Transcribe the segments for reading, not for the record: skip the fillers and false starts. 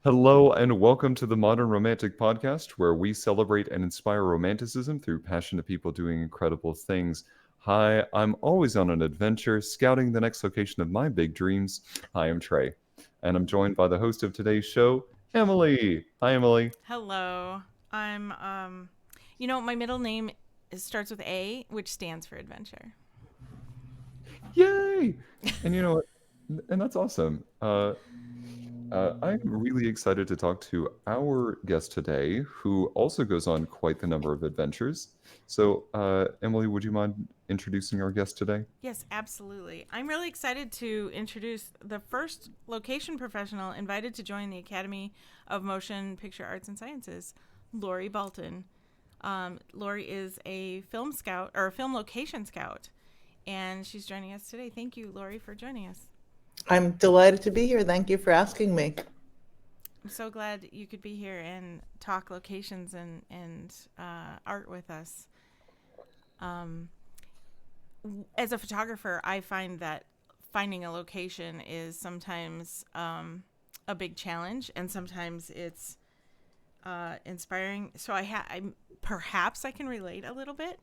Hello and welcome to the Modern Romantic Podcast, where we celebrate and inspire romanticism through passionate people doing incredible things. Hi, I'm always on an adventure, scouting the next location of my big dreams. Hi, I'm Trey, and I'm joined by the host of today's show, Emily. Hi, Emily. Hello. My middle name starts with A, which stands for adventure. Yay! And you know what? And that's awesome. I'm really excited to talk to our guest today, who also goes on quite the number of adventures. So, Emily, would you mind introducing our guest today? Yes, absolutely. I'm really excited to introduce the first location professional invited to join the Academy of Motion Picture Arts and Sciences, Lori Balton. Lori is a film scout or a film location scout, and she's joining us today. Thank you, Lori, for joining us. I'm delighted to be here. Thank you for asking me. I'm so glad you could be here and talk locations and art with us. Um, as a photographer, I find that finding a location is sometimes a big challenge, and sometimes it's inspiring. So perhaps I can relate a little bit.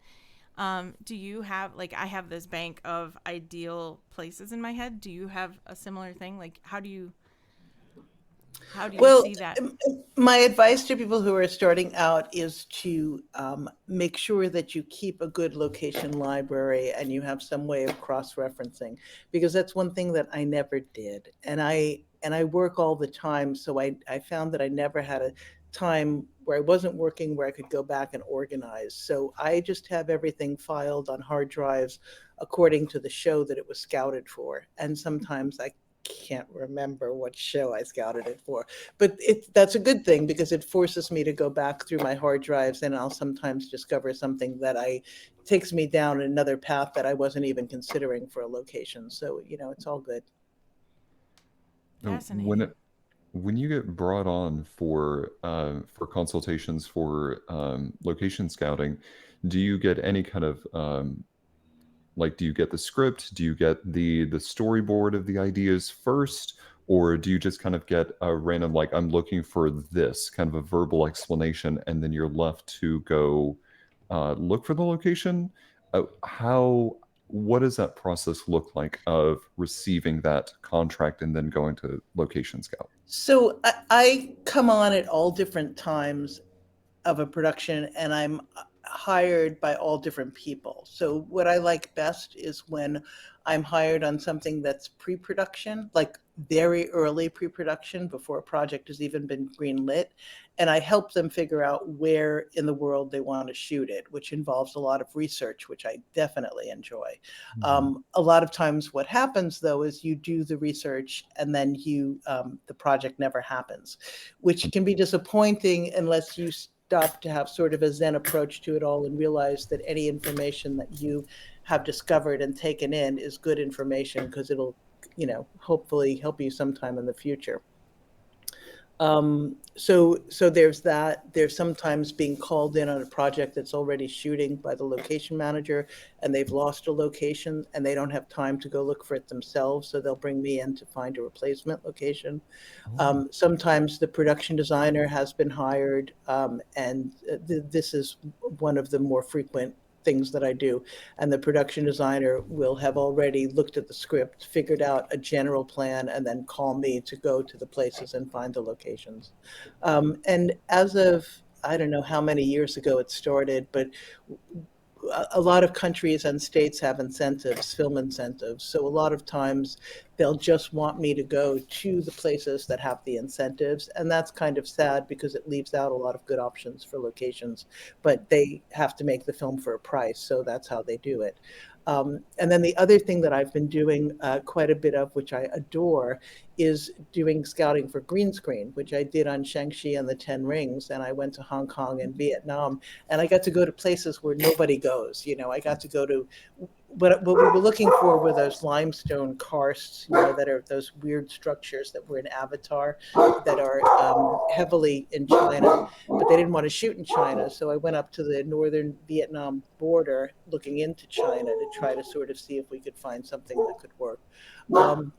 Do you have I have this bank of ideal places in my head? Do you have a similar thing? Like, how do you Well, see that? my advice to people who are starting out is to make sure that you keep a good location library and you have some way of cross-referencing, because that's one thing that I never did. And I work all the time, so I found that I never had a time where I wasn't working where I could go back and organize. So I just have everything filed on hard drives according to the show that it was scouted for. And sometimes I can't remember what show I scouted it for. But that's a good thing because it forces me to go back through my hard drives, and I'll sometimes discover something that I takes me down another path that I wasn't even considering for a location. So, it's all good. Uh, When Fascinating. it, when you get brought on for consultations for location scouting, do you get any kind of like, do you get the script? Do you get the storyboard of the ideas first, or do you just kind of get a random, like, I'm looking for this kind of a verbal explanation, and then you're left to go look for the location? How what does that process look like of receiving that contract and then going to location scout? So I come on at all different times of a production, and I'm hired by all different people. So what I like best is when I'm hired on something that's pre-production, like very early pre-production before a project has even been greenlit, and I help them figure out where in the world they want to shoot it, which involves a lot of research, which I definitely enjoy. Mhm. A lot of times what happens though is you do the research and then the project never happens, which can be disappointing unless you stop to have sort of a Zen approach to it all and realize that any information that you have discovered and taken in is good information because it'll, hopefully help you sometime in the future. So there's that. There's sometimes being called in on a project that's already shooting by the location manager, and they've lost a location and they don't have time to go look for it themselves. So they'll bring me in to find a replacement location. Oh. Sometimes the production designer has been hired, and this is one of the more frequent things that I do. And the production designer will have already looked at the script, figured out a general plan, and then call me to go to the places and find the locations. And as of, I don't know how many years ago it started, but a lot of countries and states have incentives, film incentives. So a lot of times they'll just want me to go to the places that have the incentives. And that's kind of sad because it leaves out a lot of good options for locations, but they have to make the film for a price. So that's how they do it. And then the other thing that I've been doing quite a bit of, which I adore, is doing scouting for green screen, which I did on Shang-Chi and the Ten Rings. And I went to Hong Kong and Vietnam, and I got to go to places where nobody goes. I got to go to what we were looking for were those limestone karsts, that are those weird structures that were in Avatar that are heavily in China, but they didn't want to shoot in China. So I went up to the northern Vietnam border looking into China to try to sort of see if we could find something that could work. Um,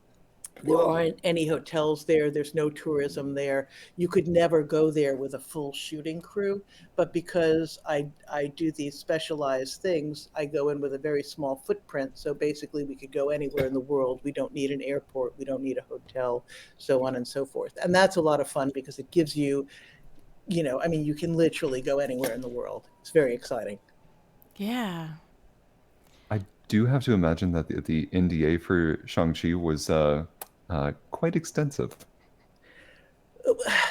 There Whoa. aren't any hotels there. There's no tourism there. You could never go there with a full shooting crew. But because I do these specialized things, I go in with a very small footprint. So basically, we could go anywhere in the world. We don't need an airport. We don't need a hotel, so on and so forth. And that's a lot of fun because it gives you, I mean, you can literally go anywhere in the world. It's very exciting. Yeah. I do have to imagine that the NDA for Shang-Chi was quite extensive.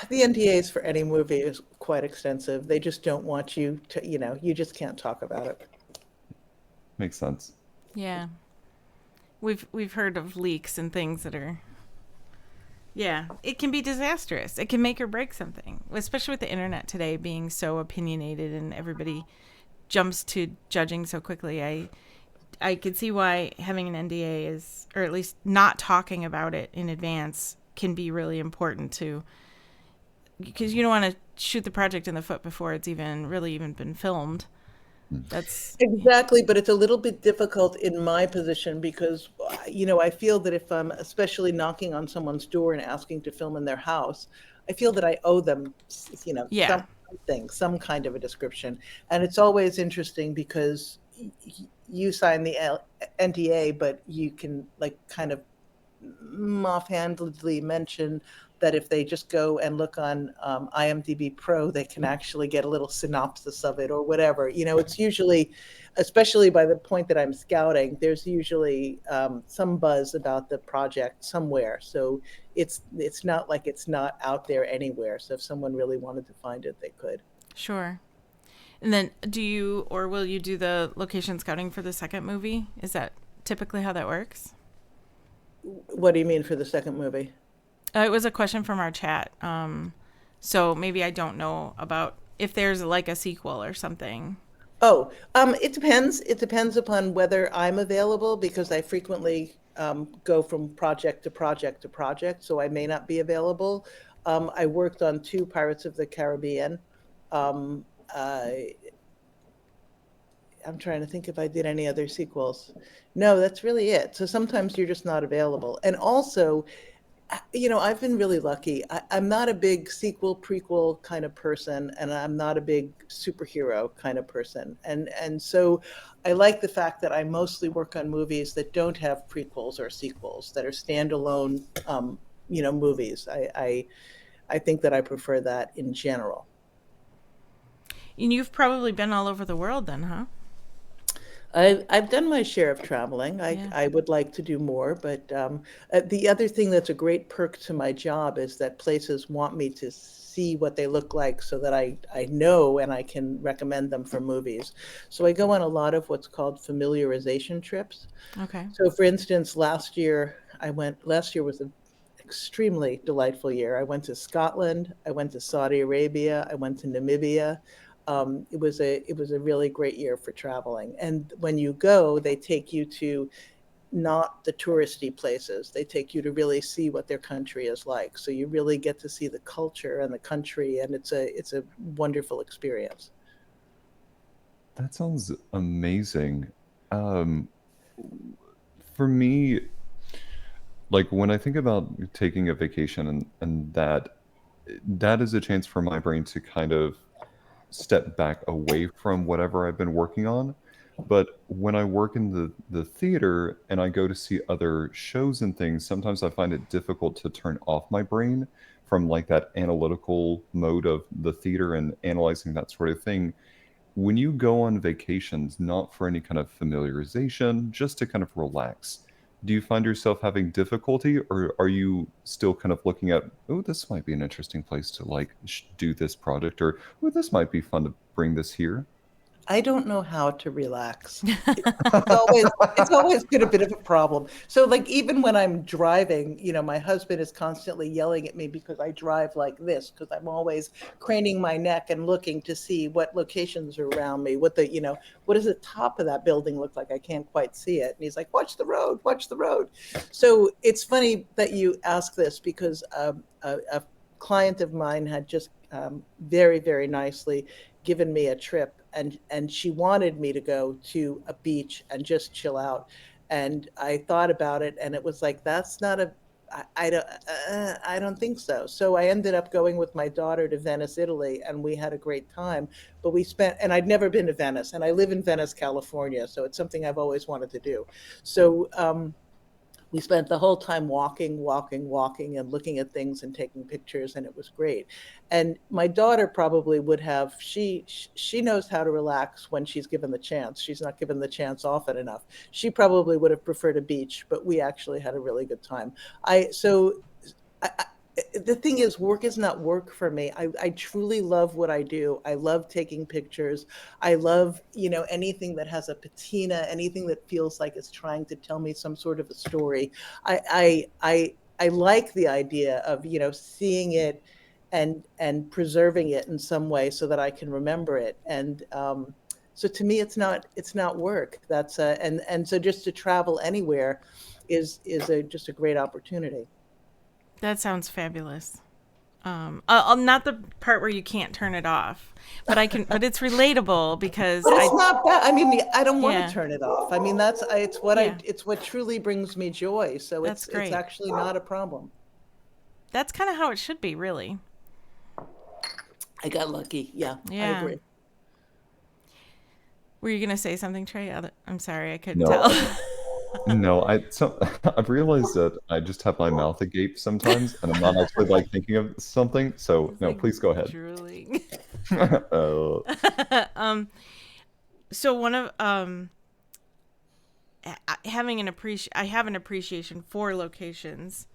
The NDAs for any movie is quite extensive. They just don't want you to, you just can't talk about it. Makes sense. Yeah. We've heard of leaks and things that are, yeah, it can be disastrous. It can make or break something, especially with the internet today being so opinionated and everybody jumps to judging so quickly. I could see why having an NDA is, or at least not talking about it in advance, can be really important to, because you don't want to shoot the project in the foot before it's even been filmed. That's Exactly, but it's a little bit difficult in my position because, I feel that if I'm especially knocking on someone's door and asking to film in their house, I feel that I owe them, yeah, something, some kind of a description. And it's always interesting because you sign the NDA, but you can like kind of offhandedly mention that if they just go and look on IMDb Pro, they can actually get a little synopsis of it or whatever. It's usually, especially by the point that I'm scouting, there's usually some buzz about the project somewhere. So it's not like it's not out there anywhere. So if someone really wanted to find it, they could. sure. And then do you or will you do the location scouting for the second movie? Is that typically how that works? What do you mean for the second movie? It was a question from our chat. So maybe I don't know about if there's like a sequel or something. Oh, it depends. It depends upon whether I'm available because I frequently go from project to project to project, so I may not be available. I worked on two Pirates of the Caribbean. Um, I'm trying to think if I did any other sequels. No, that's really it. So sometimes you're just not available. And also, I've been really lucky. I'm not a big sequel, prequel kind of person, and I'm not a big superhero kind of person. And so I like the fact that I mostly work on movies that don't have prequels or sequels, that are standalone, movies. I think that I prefer that in general. And you've probably been all over the world then, huh? I've done my share of traveling. I, Yeah. I would like to do more, but the other thing that's a great perk to my job is that places want me to see what they look like so that I know and I can recommend them for movies. So I go on a lot of what's called familiarization trips. Okay. So for instance, last year was an extremely delightful year. I went to Scotland, I went to Saudi Arabia, I went to Namibia. It was a really great year for traveling. And when you go, they take you to not the touristy places. They take you to really see what their country is like. So you really get to see the culture and the country, and it's a wonderful experience. That sounds amazing. Um, for me, like when I think about taking a vacation and that is a chance for my brain to kind of step back away from whatever I've been working on. But when I work in the theater and I go to see other shows and things, sometimes I find it difficult to turn off my brain from like that analytical mode of the theater and analyzing that sort of thing. When you go on vacations, not for any kind of familiarization, just to kind of relax, do you find yourself having difficulty, or are you still kind of looking at, oh, this might be an interesting place to like do this project, or oh, this might be fun to bring this here? I don't know how to relax. It's always been a bit of a problem. So like even when I'm driving, my husband is constantly yelling at me because I drive like this, because I'm always craning my neck and looking to see what locations are around me, what does the top of that building look like? I can't quite see it. And he's like, watch the road, watch the road. So it's funny that you ask this because a client of mine had just very, very nicely given me a trip, and she wanted me to go to a beach and just chill out. And I thought about it, and it was like, that's not a I don't think so. So I ended up going with my daughter to Venice, Italy, and we had a great time. But we spent, and I'd never been to Venice, and I live in Venice, California, so it's something I've always wanted to do. So we spent the whole time walking and looking at things and taking pictures, and it was great. And my daughter probably would have, she knows how to relax when she's given the chance. She's not given the chance often enough. She probably would have preferred a beach, but we actually had a really good time. I so I, the thing is, work is not work for me. I truly love what I do. I love taking pictures. I love, anything that has a patina, anything that feels like it's trying to tell me some sort of a story. I like the idea of, seeing it and preserving it in some way so that I can remember it. And so to me, it's not work. And so just to travel anywhere is just a great opportunity. That sounds fabulous. Not the part where you can't turn it off, but I can. But it's relatable because But it's not bad. I mean, I don't want to yeah, turn it off. I mean, yeah, it's what truly brings me joy. So that's it's great. actually not a problem. That's kind of how it should be, really. I got lucky. Yeah, I Yeah. agree. Were you gonna say something, Trey? I'm sorry, I couldn't No, tell. no, I've realized that I just have my mouth agape sometimes, and I'm not actually like thinking of something. So It's no, like please go ahead. drooling. uh, um. So one of I have an appreciation for locations,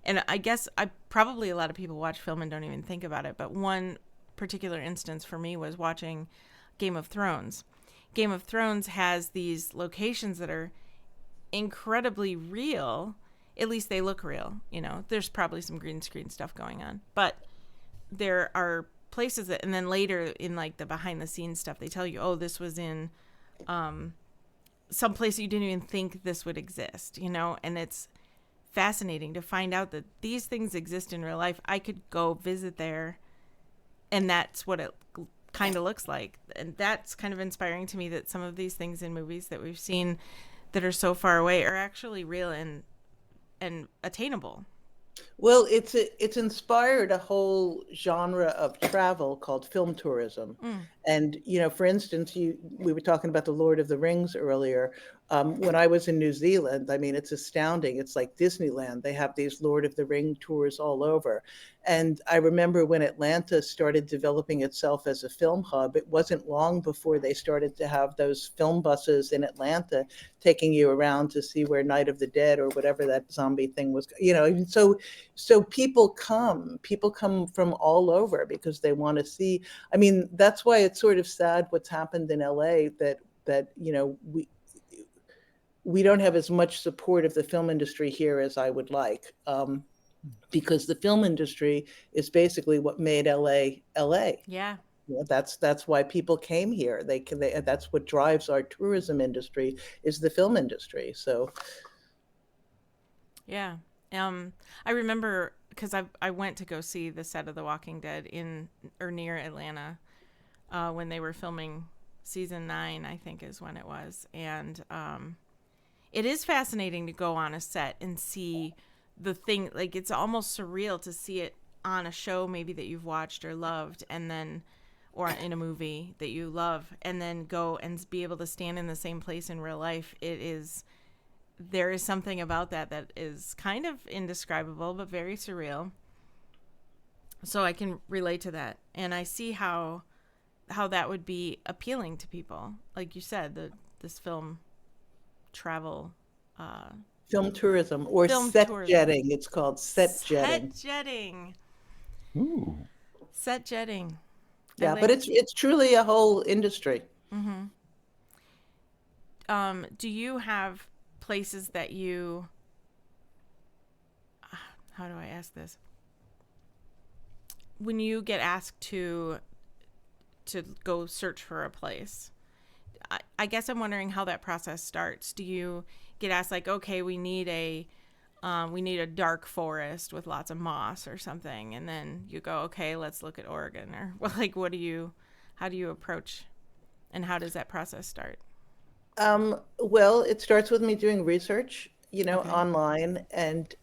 and I guess I probably a lot of people watch film and don't even think about it. But one particular instance for me was watching Game of Thrones. Game of Thrones has these locations that are incredibly real. At least they look real. There's probably some green screen stuff going on, but there are places that, and then later in like the behind the scenes stuff, they tell you, oh, this was in some place you didn't even think this would exist, and it's fascinating to find out that these things exist in real life. I could go visit there, and that's what it kind of looks like. And that's kind of inspiring to me that some of these things in movies that we've seen that are so far away are actually real and attainable. Well, it's inspired a whole genre of travel called film tourism. Mm. And for instance, we were talking about the Lord of the Rings earlier. When I was in New Zealand, I mean, it's astounding. It's like Disneyland. They have these Lord of the Ring tours all over. And I remember when Atlanta started developing itself as a film hub, it wasn't long before they started to have those film buses in Atlanta taking you around to see where Night of the Dead or whatever that zombie thing was. And so people come from all over because they want to see. I mean, that's why it's sort of sad what's happened in LA, that we don't have as much support of the film industry here as I would like, because the film industry is basically what made LA. Yeah. That's why people came here. That's what drives our tourism industry, is the film industry. So Yeah. I remember because I went to go see the set of The Walking Dead in or near Atlanta when they were filming season 9, I think is when it was, and it is fascinating to go on a set and see the thing. Like it's almost surreal to see it on a show maybe that you've watched or loved, and then or in a movie that you love, and then go and be able to stand in the same place in real life. There is something about that is kind of indescribable but very surreal. So I can relate to that, and I see how that would be appealing to people. Like you said, this film travel, uh, film tourism, or film set tourism, jetting. It's called set jetting. jetting, ooh. set jetting. I Yeah, but like. it's truly a whole industry. Mm-hmm. Do you have places that you? How do I ask this? When you get asked to go search for a place, I guess I'm wondering how that process starts. Do you get asked like, okay, we need a dark forest with lots of moss or something, and then you go, okay, let's look at Oregon, or well, like, how do you approach, and how does that process start? Well, it starts with me doing research, Okay. online, and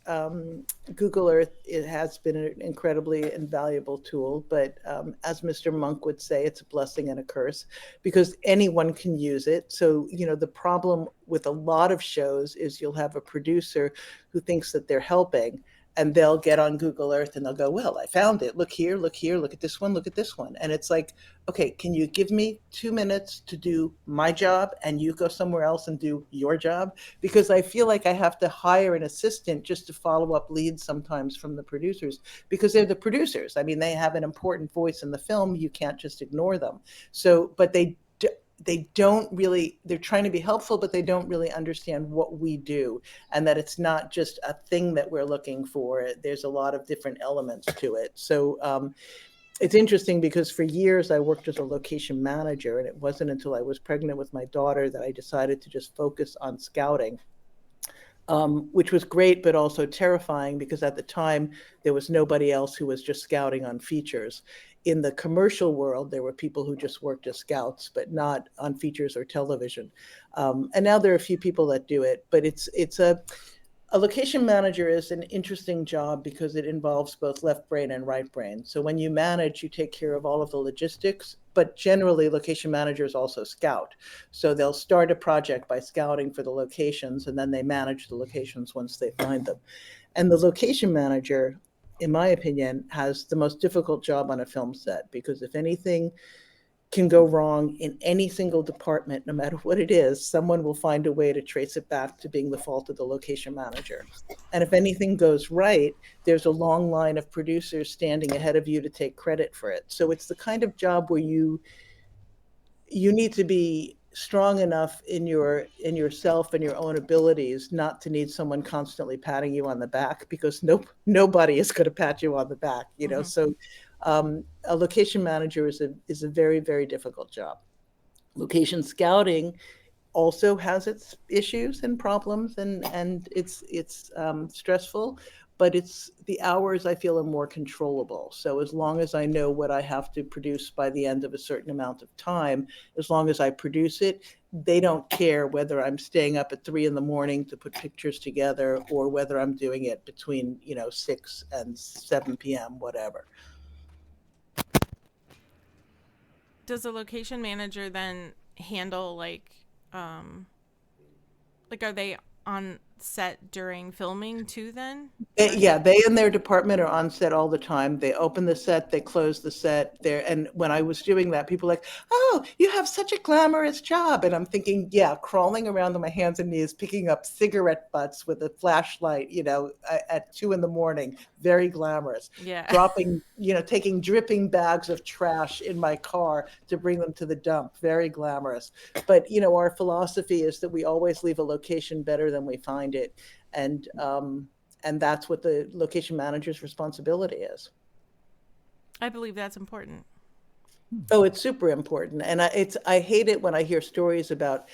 Google Earth, it has been an incredibly invaluable tool. But as Mr. Monk would say, it's a blessing and a curse because anyone can use it. So, the problem with a lot of shows is you'll have a producer who thinks that they're helping, and they'll get on Google Earth and they'll go, well, I found it. Look here, look at this one, look at this one. And it's like, okay, can you give me 2 minutes to do my job and you go somewhere else and do your job? Because I feel like I have to hire an assistant just to follow up leads sometimes from the producers because they're the producers. I mean, they have an important voice in the film. You can't just ignore them. So, but they don't really, they're trying to be helpful, but they don't really understand what we do, and that it's not just a thing that we're looking for. There's a lot of different elements to it. So it's interesting because for years I worked as a location manager, and it wasn't until I was pregnant with my daughter that I decided to just focus on scouting, which was great, but also terrifying because at the time there was nobody else who was just scouting on features. In the commercial world, there were people who just worked as scouts, but not on features or television. And now there are a few people that do it, but it's a location manager is an interesting job because it involves both left brain and right brain. So when you manage, you take care of all of the logistics, but generally location managers also scout. So they'll start a project by scouting for the locations, and then they manage the locations once they find them. And the location manager, in my opinion, has the most difficult job on a film set because if anything can go wrong in any single department, no matter what it is, someone will find a way to trace it back to being the fault of the location manager. And if anything goes right, there's a long line of producers standing ahead of you to take credit for it. So it's the kind of job where you need to be strong enough in yourself and your own abilities not to need someone constantly patting you on the back because nobody is going to pat you on the back, Mm-hmm. so a location manager is a very, very difficult job. Location scouting also has its issues and problems, and it's stressful, but it's the hours I feel are more controllable. So as long as I know what I have to produce by the end of a certain amount of time, as long as I produce it, they don't care whether I'm staying up at 3 in the morning to put pictures together or whether I'm doing it between 6 and 7 p.m., whatever. Does a location manager then handle um are they on set during filming too then? Or Yeah, they and their department are on set all the time. They open the set, they close the set. There, and when I was doing that, people were like, "Oh, you have such a glamorous job," and I'm thinking, yeah, crawling around on my hands and knees, picking up cigarette butts with a flashlight, at 2 in the morning, very glamorous. yeah. Dropping, taking dripping bags of trash in my car to bring them to the dump, very glamorous. But our philosophy is that we always leave a location better than we find it, and that's what the location manager's responsibility is. I believe that's important. Oh, it's super important, and I hate it when I hear stories about.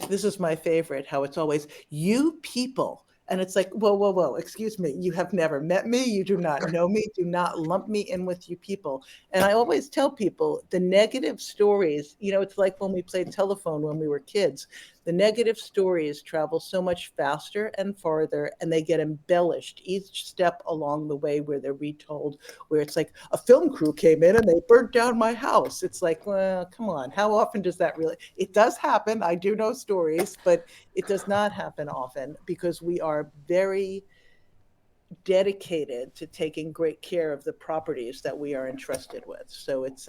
This is my favorite. How it's always you people, and it's like, whoa, whoa, whoa. Excuse me. You have never met me. You do not know me. Do not lump me in with you people. And I always tell people the negative stories. It's like when we played telephone when we were kids. The negative stories travel so much faster and farther, and they get embellished each step along the way where they're retold, where it's like a film crew came in and they burnt down my house. It's like, well, come on. How often does that really? It does happen. I do know stories, but it does not happen often because we are very dedicated to taking great care of the properties that we are entrusted with. So it's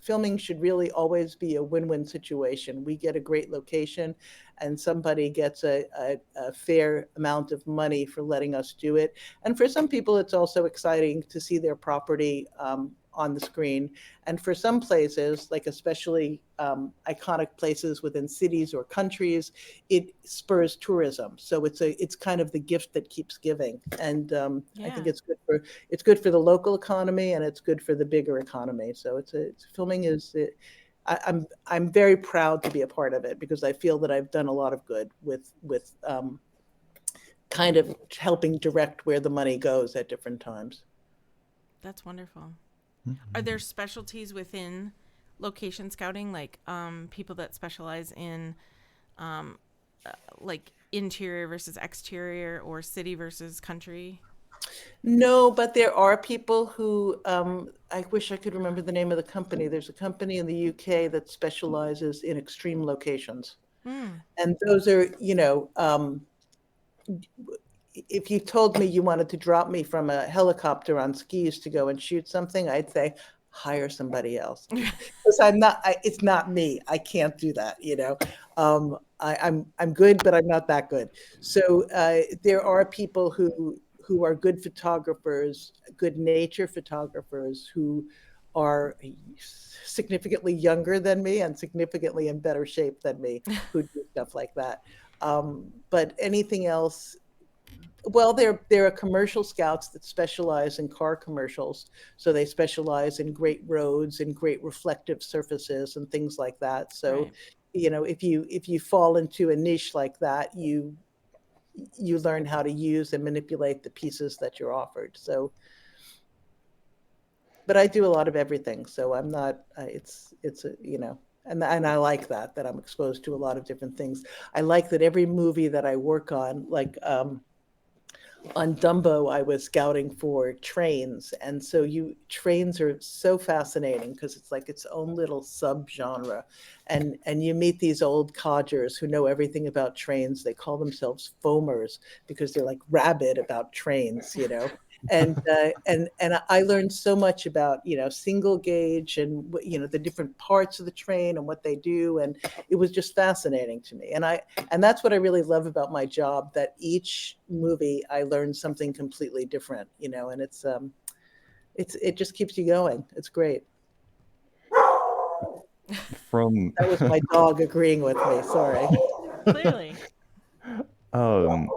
filming should really always be a win-win situation. We get a great location and somebody gets a fair amount of money for letting us do it. And for some people, it's also exciting to see their property on the screen. And for some places, like especially iconic places within cities or countries, it spurs tourism. So it's kind of the gift that keeps giving. And I think Yeah. it's good for the local economy and it's good for the bigger economy. So filming is. I'm very proud to be a part of it because I feel that I've done a lot of good with kind of helping direct where the money goes at different times. That's wonderful. Are Mhm. there specialties within location scouting, like people that specialize in um, like interior versus exterior or city versus country? No, but there are people who, I wish I could remember the name of the company. There's a company in the UK that specializes in extreme locations. Hmm. And those are, if you told me you wanted to drop me from a helicopter on skis to go and shoot something, I'd say hire somebody else because it's not me. I can't do that. I'm good, but I'm not that good. So there are people who are good photographers, good nature photographers who are significantly younger than me and significantly in better shape than me who do stuff like that. But anything else, well, there are commercial scouts that specialize in car commercials. So they specialize in great roads and great reflective surfaces and things like that. So, Right. if you fall into a niche like that, you learn how to use and manipulate the pieces that you're offered. So, but I do a lot of everything. So I'm not. It's a, and I like that I'm exposed to a lot of different things. I like that every movie that I work on, like. On Dumbo, I was scouting for trains, and so trains are so fascinating because it's like its own little subgenre, and you meet these old codgers who know everything about trains. They call themselves foamers because they're like rabid about trains. And I learned so much about single gauge and the different parts of the train and what they do, and it was just fascinating to me. And that's what I really love about my job, that each movie I learn something completely different, and it just keeps you going. It's great. From That was my dog agreeing with me. Sorry. Clearly. um,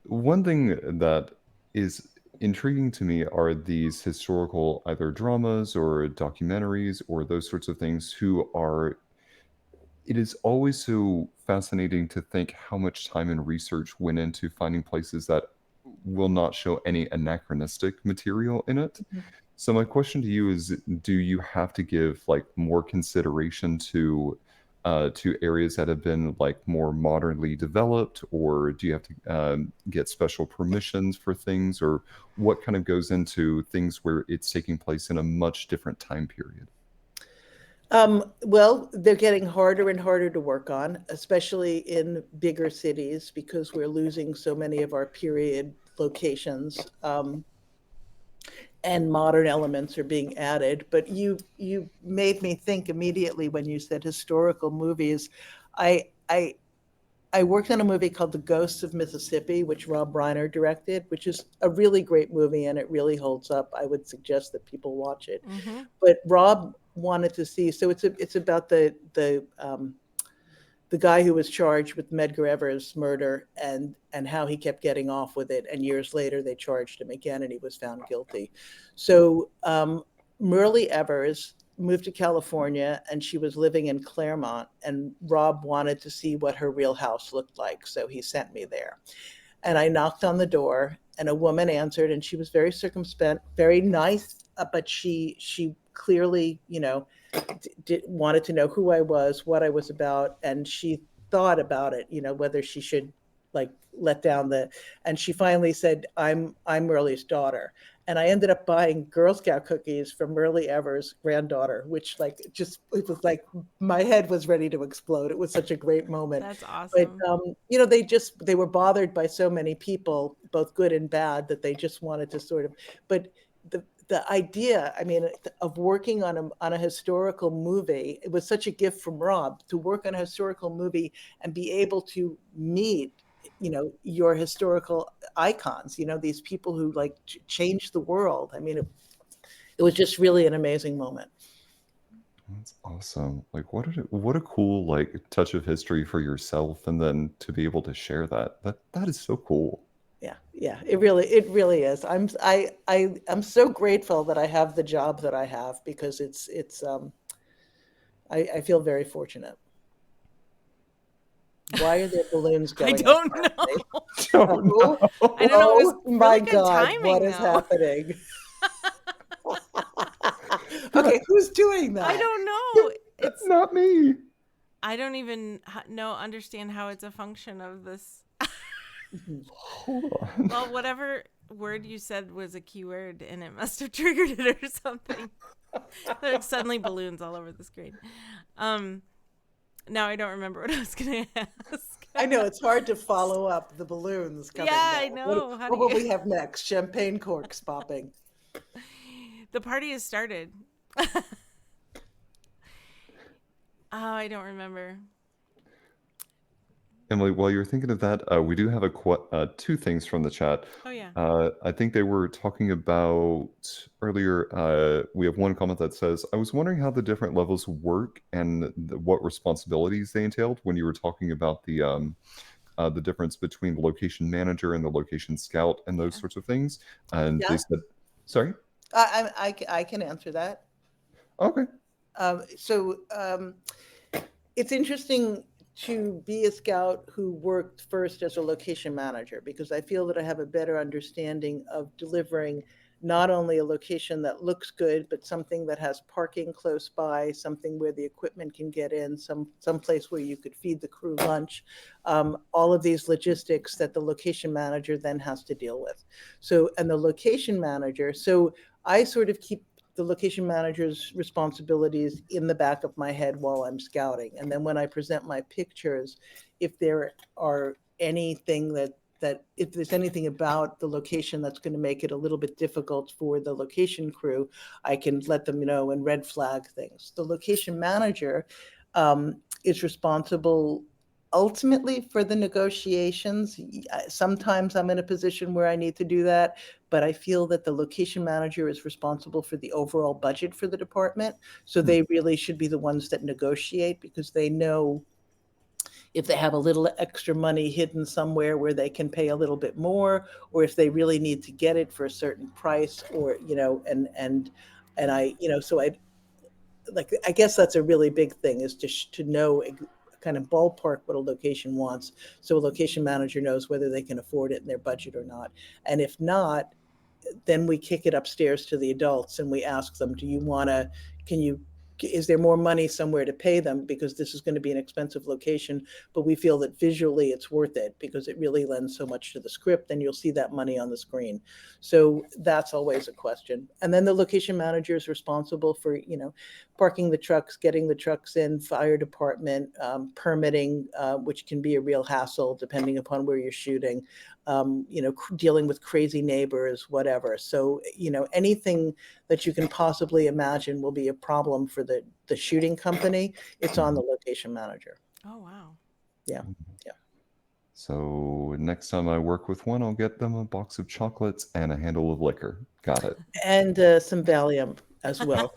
one thing that is intriguing to me are these historical either dramas or documentaries or those sorts of things who are it is always so fascinating to think how much time and research went into finding places that will not show any anachronistic material in it. So my question to you is, do you have to give like more consideration to areas that have been like more modernly developed, or do you have to get special permissions for things, or what kind of goes into things where it's taking place in a much different time period? Well, they're getting harder and harder to work on, especially in bigger cities, because we're losing so many of our period locations. And modern elements are being added. But you made me think immediately when you said historical movies. I I I worked on a movie called The Ghosts of Mississippi, which Rob Reiner directed, which is a really great movie and it really holds up. I would suggest that people watch it. Mm-hmm. But Rob wanted to see, so it's about the guy who was charged with Medgar Evers' murder and how he kept getting off with it. And years later, they charged him again, and he was found guilty. So Myrlie Evers moved to California, and she was living in Claremont. And Rob wanted to see what her real house looked like, so he sent me there. And I knocked on the door, and a woman answered, and she was very circumspect, very nice, but she clearly, wanted to know who I was, what I was about, and she thought about it, whether she should like let down and she finally said, I'm Myrlie's daughter. And I ended up buying Girl Scout cookies from Myrlie Evers' granddaughter, which it was like my head was ready to explode. It was such a great moment. That's But awesome. they were bothered by so many people, both good and bad, that they just wanted to sort of, but the idea, I mean, of working on a historical movie, it was such a gift from Rob to work on a historical movie and be able to meet, your historical icons, these people who like changed the world. I mean, it was just really an amazing moment. That's awesome. Like what a cool like touch of history for yourself and then to be able to share that. That is so cool. Yeah, it really is. I'm so grateful that I have the job that I have because I feel very fortunate. Why are there balloons I going up don't behind me? know. Oh Oh, I don't know. It was oh really my good God, what timing, is though. happening? no. Okay, who's doing I that? don't know. It's Not me. I don't even understand how it's a function of this. Hold on. Well, whatever word you said was a keyword, and it must have triggered it or something. There's suddenly balloons all over the screen. Now I don't remember what I was going to ask. I know it's hard to follow up the balloons coming Yeah, now. I know. What will we have next? Champagne corks popping. The party has started. Oh, I don't remember. Emily, while you're thinking of that, we do have two things from the chat. Oh, yeah. I think they were talking about earlier. We have one comment that says, "I was wondering how the different levels work and what responsibilities they entailed when you were talking about the difference between the location manager and the location scout and those Yeah. sorts of things." And Yeah. they said, "Sorry." I can answer that. Okay. It's interesting to be a scout who worked first as a location manager, because I feel that I have a better understanding of delivering not only a location that looks good, but something that has parking close by, something where the equipment can get in, some place where you could feed the crew lunch, all of these logistics that the location manager then has to deal with. And the location manager, I sort of keep the location manager's responsibilities in the back of my head while I'm scouting. And then when I present my pictures, if there are anything if there's anything about the location that's going to make it a little bit difficult for the location crew, I can let them know and red flag things. The location manager is responsible ultimately for the negotiations. Sometimes I'm in a position where I need to do that, but I feel that the location manager is responsible for the overall budget for the department. So they really should be the ones that negotiate, because they know if they have a little extra money hidden somewhere where they can pay a little bit more, or if they really need to get it for a certain price, or, I guess that's a really big thing, is to know kind of ballpark what a location wants, so a location manager knows whether they can afford it in their budget or not. And if not, then we kick it upstairs to the adults and we ask them, is there more money somewhere to pay them, because this is going to be an expensive location, but we feel that visually it's worth it because it really lends so much to the script, and you'll see that money on the screen. So that's always a question. And then the location manager is responsible for, parking the trucks, getting the trucks in, fire department, permitting, which can be a real hassle depending upon where you're shooting, dealing with crazy neighbors, whatever. So, anything that you can possibly imagine will be a problem for the shooting company, it's on the location manager. Oh, wow. Yeah. So next time I work with one, I'll get them a box of chocolates and a handle of liquor. Got it. And some Valium as well.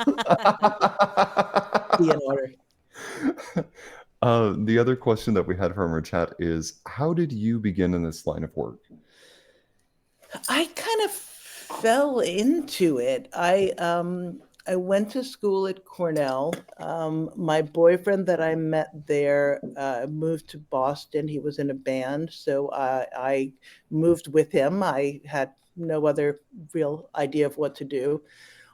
Be in order. The other question that we had from our chat is, how did you begin in this line of work? I kind of fell into it. I went to school at Cornell. My boyfriend that I met there moved to Boston. He was in a band, so I moved with him. I had no other real idea of what to do.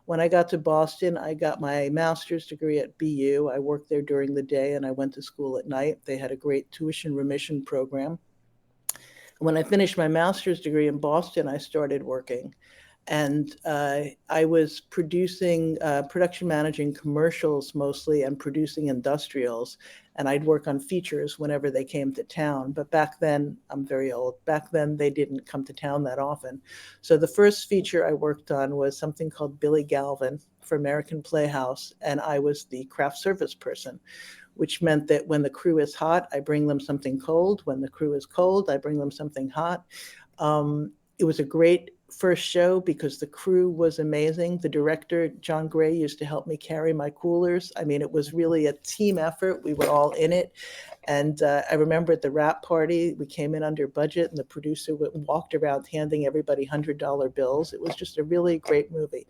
When I got to Boston, I got my master's degree at BU. I worked there during the day and I went to school at night. They had a great tuition remission program. When I finished my master's degree in Boston, I started working. And I was production managing commercials mostly, and producing industrials. And I'd work on features whenever they came to town. But back then, I'm very old, back then they didn't come to town that often. So the first feature I worked on was something called Billy Galvin for American Playhouse. And I was the craft service person, which meant that when the crew is hot, I bring them something cold. When the crew is cold, I bring them something hot. It was a great first show because the crew was amazing. The director, John Gray, used to help me carry my coolers. I mean, it was really a team effort. We were all in it. And I remember at the wrap party, we came in under budget, and the producer walked around handing everybody $100 bills. It was just a really great movie.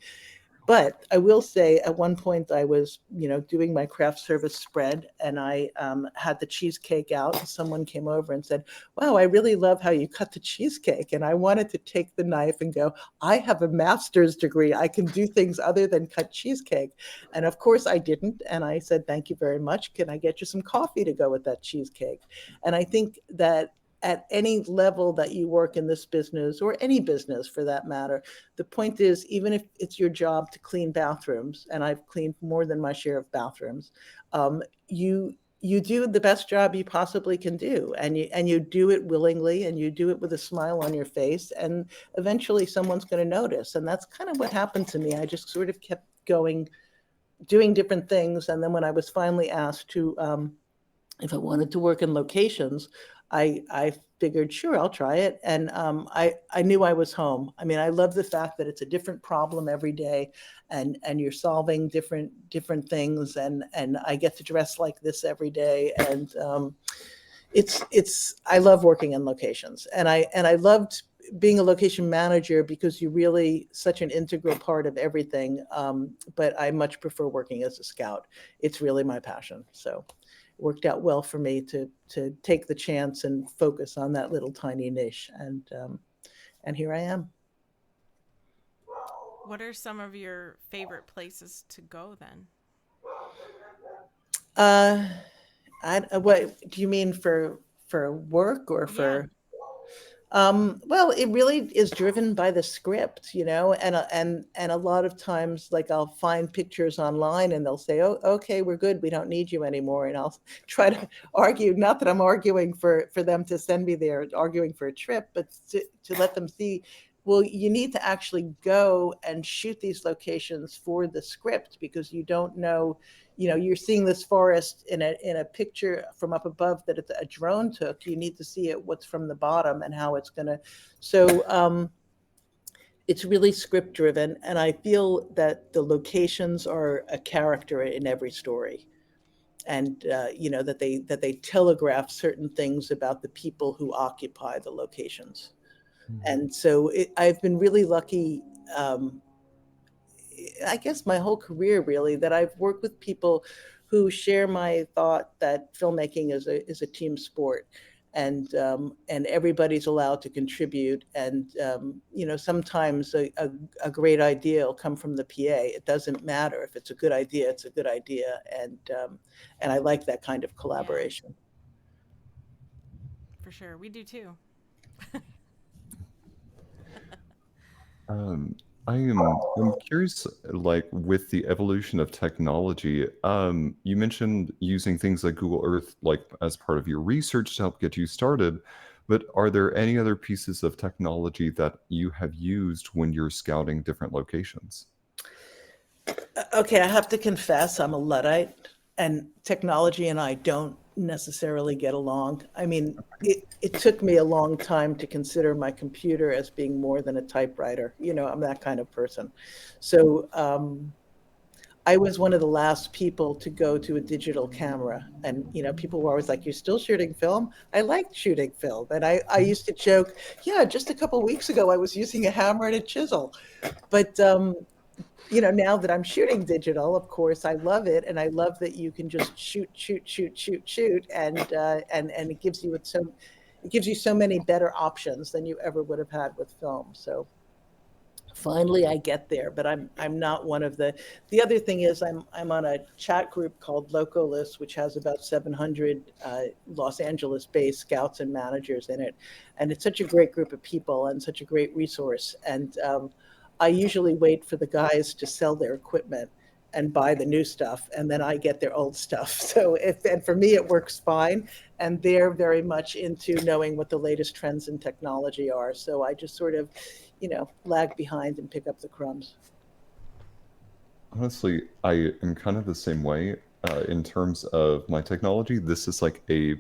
But I will say at one point I was, doing my craft service spread, and I had the cheesecake out, and someone came over and said, wow, I really love how you cut the cheesecake. And I wanted to take the knife and go, I have a master's degree. I can do things other than cut cheesecake. And of course I didn't. And I said, thank you very much. Can I get you some coffee to go with that cheesecake? And I think that at any level that you work in this business, or any business for that matter, the point is, even if it's your job to clean bathrooms, and I've cleaned more than my share of bathrooms, you do the best job you possibly can do, and you do it willingly, and you do it with a smile on your face, and eventually someone's going to notice. And that's kind of what happened to me. I just sort of kept going, doing different things, and then when I was finally asked to, if I wanted to work in locations, I figured, sure, I'll try it. And I knew I was home. I mean, I love the fact that it's a different problem every day, and you're solving different things, and I get to dress like this every day. And I love working in locations, and I loved being a location manager because you're really such an integral part of everything. But I much prefer working as a scout. It's really my passion. So worked out well for me to take the chance and focus on that little tiny niche, and here I am. What are some of your favorite places to go then? Uh, what do you mean, for work or Yeah. for? Well, it really is driven by the script, and a lot of times, like, I'll find pictures online, and they'll say, "Oh, okay, we're good. We don't need you anymore." And I'll try to argue, not that I'm arguing for them to send me there, arguing for a trip, but to let them see, well, you need to actually go and shoot these locations for the script, because you don't know, you're seeing this forest in a picture from up above that a drone took. You need to see it, what's from the bottom, and how it's going to. So it's really script driven, and I feel that the locations are a character in every story, and that they telegraph certain things about the people who occupy the locations. Mhm. And so I've been really lucky, um, I guess my whole career really, that I've worked with people who share my thought that filmmaking is a team sport, and everybody's allowed to contribute. And sometimes a great idea will come from the PA. It doesn't matter if it's a good idea; it's a good idea, and I like that kind of Yeah, collaboration. for sure. We do too. Um, I'm curious, like with the evolution of technology, you mentioned using things like Google Earth, like as part of your research to help get you started. But are there any other pieces of technology that you have used when you're scouting different locations? Okay, I have to confess, I'm a Luddite, and technology and I don't necessarily get along. I mean, it took me a long time to consider my computer as being more than a typewriter. I'm that kind of person. So I was one of the last people to go to a digital camera. And, people were always like, you're still shooting film? I liked shooting film. And I Mhm. used to joke, yeah, just a couple weeks ago, I was using a hammer and a chisel. But now that I'm shooting digital, of course, I love it, and I love that you can just shoot, shoot, shoot, shoot, shoot, and it gives you so many better options than you ever would have had with film. So finally, I get there, but I'm not one of the other thing is, I'm on a chat group called Localist, which has about 700 Los Angeles-based scouts and managers in it, and it's such a great group of people and such a great resource. And I usually wait for the guys to sell their equipment and buy the new stuff, and then I get their old stuff. So if and for me it works fine, and they're very much into knowing what the latest trends in technology are. So I just sort of, lag behind and pick up the crumbs. Honestly, I am kind of the same way in terms of my technology. This is like a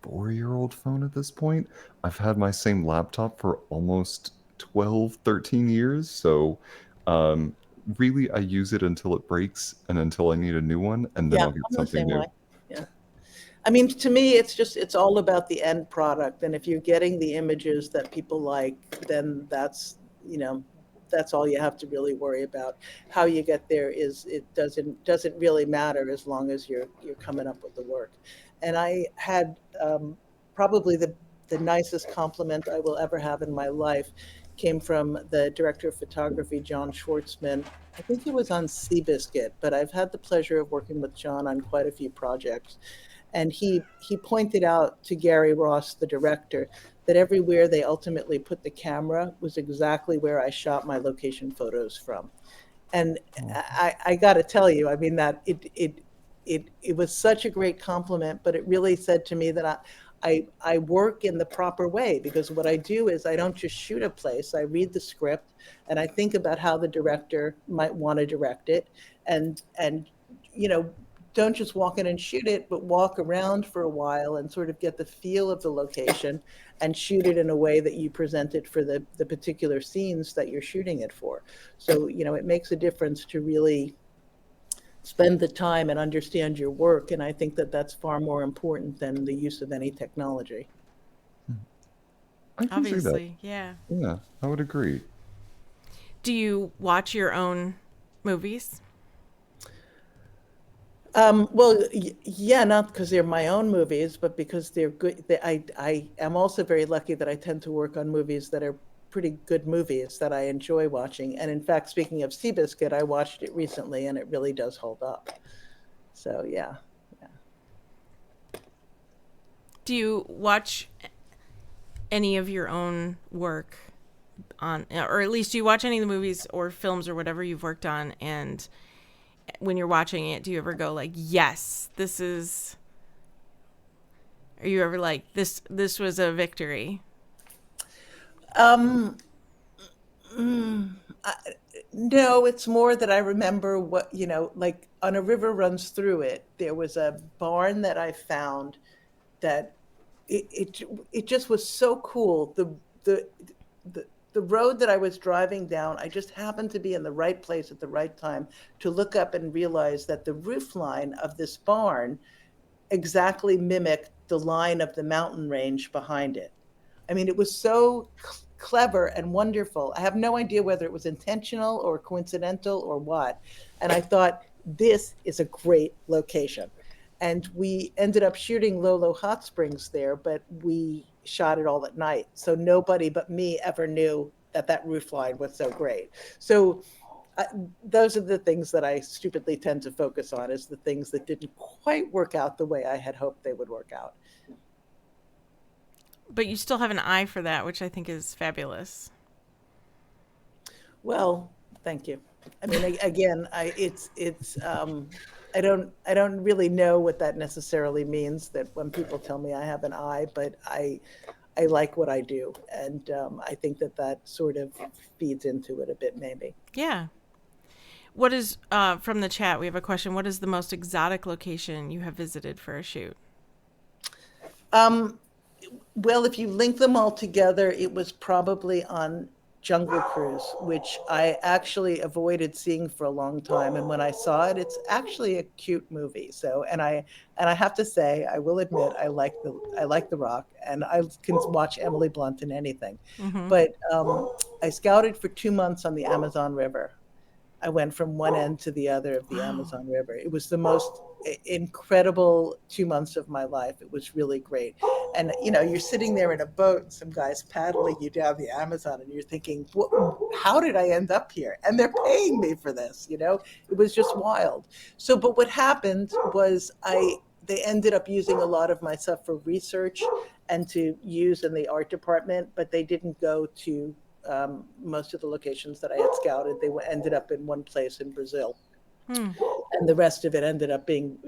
4-year-old phone at this point. I've had my same laptop for almost 12, 13 years. So, um, really, I use it until it breaks and until I need a new one, and then Yeah, I'll get I'm the something same way. new. Yeah. I mean, to me, it's all about the end product. And if you're getting the images that people like, then that's all you have to really worry about. How you get there is, it doesn't really matter as long as you're coming up with the work. And I had probably the nicest compliment I will ever have in my life came from the director of photography, John Schwartzman. I think he was on Seabiscuit, but I've had the pleasure of working with John on quite a few projects. And he pointed out to Gary Ross, the director, that everywhere they ultimately put the camera was exactly where I shot my location photos from. And Oh, I got to tell you, I mean, that it was such a great compliment, but it really said to me that I work in the proper way, because what I do is I don't just shoot a place. I read the script and I think about how the director might want to direct it, and you know, don't just walk in and shoot it, but walk around for a while and sort of get the feel of the location and shoot it in a way that you present it for the particular scenes that you're shooting it for. So, it makes a difference to really spend the time and understand your work. And I think that that's far more important than the use of any technology. I can see that. Obviously, yeah. Yeah, I would agree. Do you watch your own movies? Well, yeah, not because they're my own movies, but because they're good. I am also very lucky that I tend to work on movies that are pretty good movies that I enjoy watching. And in fact, speaking of Seabiscuit, I watched it recently and it really does hold up. So yeah, yeah. Do you watch any of your own work on, or at least do you watch any of the movies or films or whatever you've worked on, and when you're watching it, do you ever go like, yes, this is, are you ever like, this was a victory? Um, I, no, it's more that I remember what, like on A River Runs Through It, there was a barn that I found that it just was so cool. The the the road that I was driving down, I just happened to be in the right place at the right time to look up and realize that the roof line of this barn exactly mimicked the line of the mountain range behind it. I mean, it was so clever and wonderful. I have no idea whether it was intentional or coincidental or what. And I thought, this is a great location. And we ended up shooting Lolo Hot Springs there, but we shot it all at night. So nobody but me ever knew that that roof line was so great. So I, those are the things that I stupidly tend to focus on, is the things that didn't quite work out the way I had hoped they would work out. But you still have an eye for that, which I think is fabulous. Well, thank you. I mean, again, I don't really know what that necessarily means. That when people tell me I have an eye, but I like what I do, and I think that that sort of feeds into it a bit, maybe. Yeah. What is, from the chat, we have a question. What is the most exotic location you have visited for a shoot? Um, well, if you link them all together, it was probably on Jungle Cruise, which I actually avoided seeing for a long time. And when I saw it, it's actually a cute movie. So, and I have to say, I will admit, I like the Rock, and I can watch Emily Blunt in anything. Mm-hmm. But I scouted for 2 months on the Amazon River. I went from one end to the other of the Wow. Amazon River. It was the most incredible 2 months of my life. It was really great. And you're sitting there in a boat and some guys paddling you down the Amazon, and you're thinking, how did I end up here? And they're paying me for this. It was just wild. So, but what happened was they ended up using a lot of my stuff for research and to use in the art department, but they didn't go to most of the locations that I had scouted. They ended up in one place in Brazil, Hmm. and the rest of it ended up being,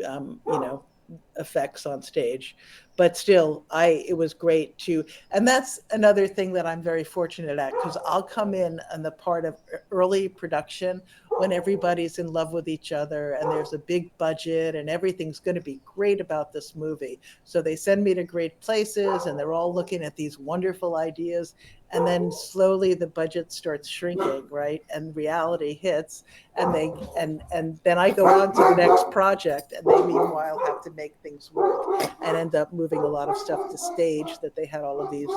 effects on stage. But still, it was great too. And that's another thing that I'm very fortunate at, because I'll come in on the part of early production when everybody's in love with each other and there's a big budget and everything's going to be great about this movie. So they send me to great places and they're all looking at these wonderful ideas. And then slowly the budget starts shrinking, right? And reality hits, and then I go on to the next project, and they meanwhile have to make things work and end up moving a lot of stuff to stage that they had all of these,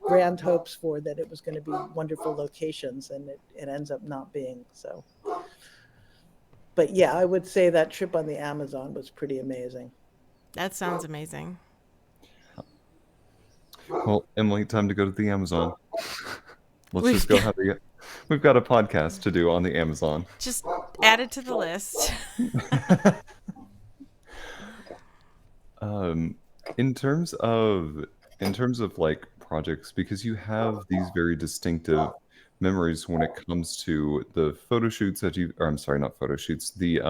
grand hopes for, that it was going to be wonderful locations, and it ends up not being so. But yeah, I would say that trip on the Amazon was pretty amazing. That sounds amazing. Well, Emily, time to go to the Amazon. Let's just We've go got, have a. We've got a podcast to do on the Amazon. just add it to the list. Um, in terms of like projects, because you have these very distinctive memories when it comes to the photo shoots that you, or I'm sorry, not photo shoots, the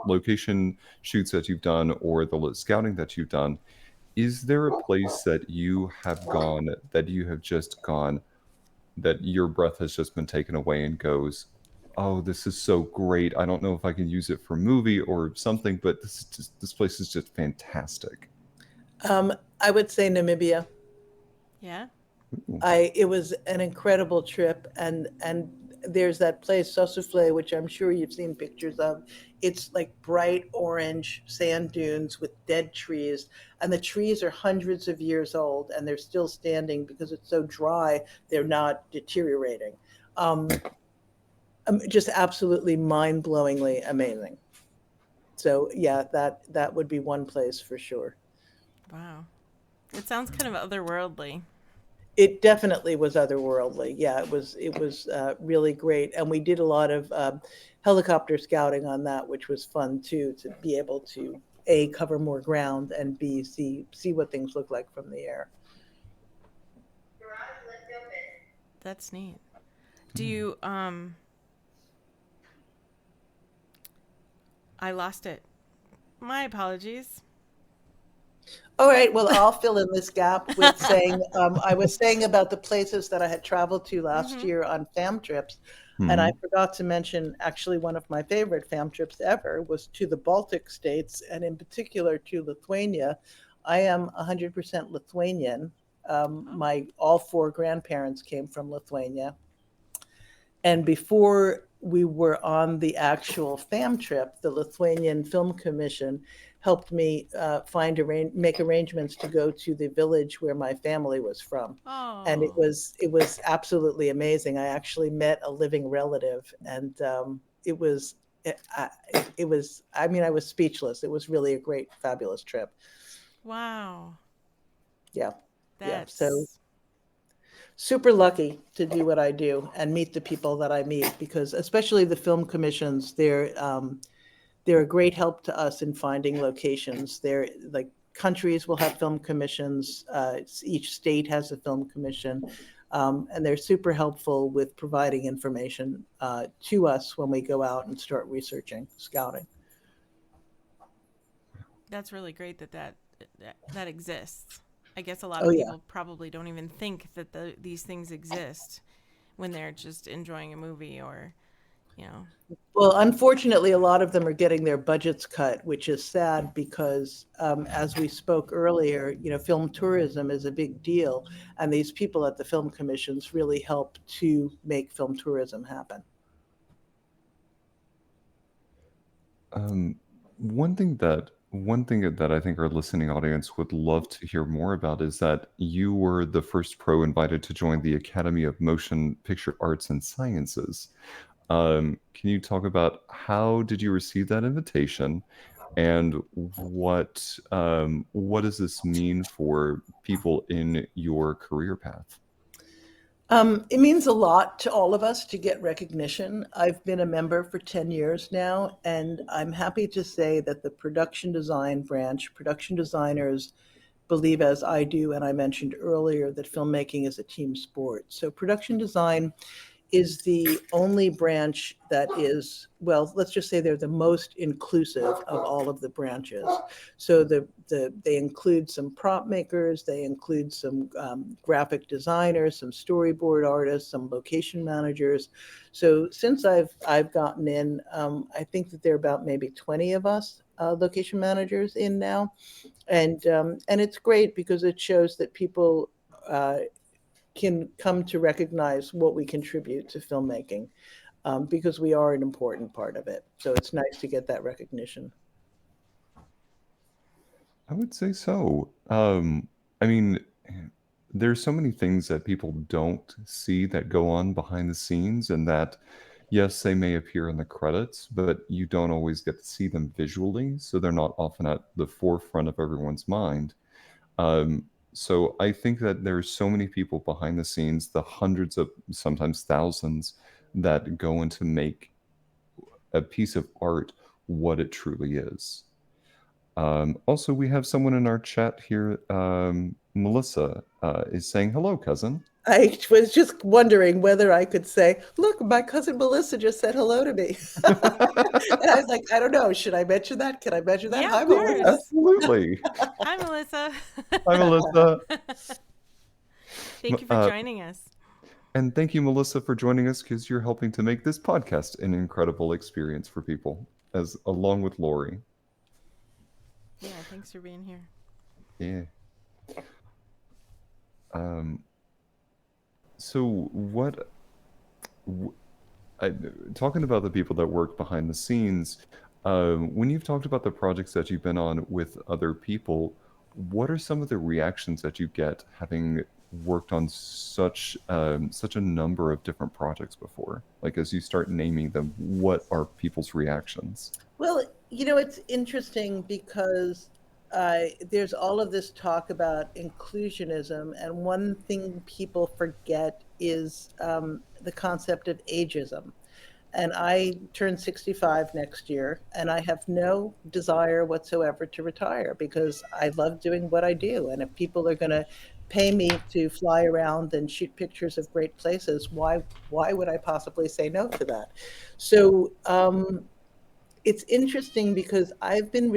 location shoots that you've done or the scouting that you've done. Is there a place that you have gone that you have just gone that your breath has just been taken away and goes, "Oh, this is so great. I don't know if I can use it for movie or something, but this place is just fantastic." I would say Namibia. Yeah. Ooh. I It was an incredible trip, and there's that place Sosufle, which I'm sure you've seen pictures of. It's like bright orange sand dunes with dead trees, and the trees are hundreds of years old, and they're still standing because it's so dry. They're not deteriorating. Um, just absolutely mind-blowingly amazing. So yeah, that would be one place for sure. Wow. It sounds kind of otherworldly. It definitely was otherworldly. Yeah, it was really great, and we did a lot of helicopter scouting on that, which was fun too, to be able to a cover more ground, and b see what things look like from the air. That's neat. Do Mm. you I lost it. My apologies. All right, well, I'll fill in this gap with saying, I was saying about the places that I had traveled to last Mhm. year on fam trips, and I Mhm. forgot to mention actually one of my favorite fam trips ever was to the Baltic states, and in particular to Lithuania. I am 100% Lithuanian. Oh. My all four grandparents came from Lithuania, and before we were on the actual fam trip, the Lithuanian Film Commission helped me make arrangements to go to the village where my family was from, and it Oh. was it was absolutely amazing. I actually met a living relative, and it was it was, I mean, I was speechless. It was really a great, fabulous trip. Wow. Yeah, yeah. So That's super lucky to do what I do and meet the people that I meet, because especially the film commissions, they're a great help to us in finding locations. They're like, countries will have film commissions. Each state has a film commission, and they're super helpful with providing information to us when we go out and start researching, scouting. that's really great that exists. I guess a lot Oh of yeah. people probably don't even think that these things exist when they're just enjoying a movie or, you know. Well, unfortunately, a lot of them are getting their budgets cut, which is sad because, as we spoke earlier, film tourism is a big deal, and these people at the film commissions really help to make film tourism happen. Um, one thing that I think our listening audience would love to hear more about is that you were the first pro invited to join the Academy of Motion Picture Arts and Sciences. Can you talk about how did you receive that invitation, and what does this mean for people in your career path? It means a lot to all of us to get recognition. I've been a member for 10 years now, and I'm happy to say that the production design branch, production designers believe, as I do, and I mentioned earlier, that filmmaking is a team sport. So, production design is the only branch that is, well, let's just say they're the most inclusive of all of the branches. So they include some prop makers, they include some graphic designers, some storyboard artists, some location managers. So since I've gotten in, I think that there are about maybe 20 of us location managers in now, and it's great because it shows that people can come to recognize what we contribute to filmmaking, because we are an important part of it. So it's nice to get that recognition. I would say so. I mean, there's so many things that people don't see that go on behind the scenes, and that, yes, they may appear in the credits, but you don't always get to see them visually, so they're not often at the forefront of everyone's mind. Um, so I think that there's so many people behind the scenes, the hundreds of, sometimes thousands, that go into make a piece of art what it truly is. Also, we have someone in our chat here. Melissa is saying, hello, cousin. I was just wondering whether I could say, look, my cousin Melissa just said hello to me. And I was like, I don't know. Should I mention that? Can I mention that? Yeah, Hi, of Melissa. course. Absolutely. Hi, Melissa. Hi, Melissa. Thank you for joining us. And thank you, Melissa, for joining us, because you're helping to make this podcast an incredible experience for people, as along with Lori. Yeah, thanks for being here. Yeah. Um, so what I, talking about the people that work behind the scenes, when you've talked about the projects that you've been on with other people, what are some of the reactions that you get having worked on such a number of different projects before? Like, as you start naming them, what are people's reactions? Well, it's interesting because there's all of this talk about inclusionism, and one thing people forget is the concept of ageism. And I turn 65 next year, and I have no desire whatsoever to retire because I love doing what I do. And if people are going to pay me to fly around and shoot pictures of great places, why would I possibly say no to that? So it's interesting because I've been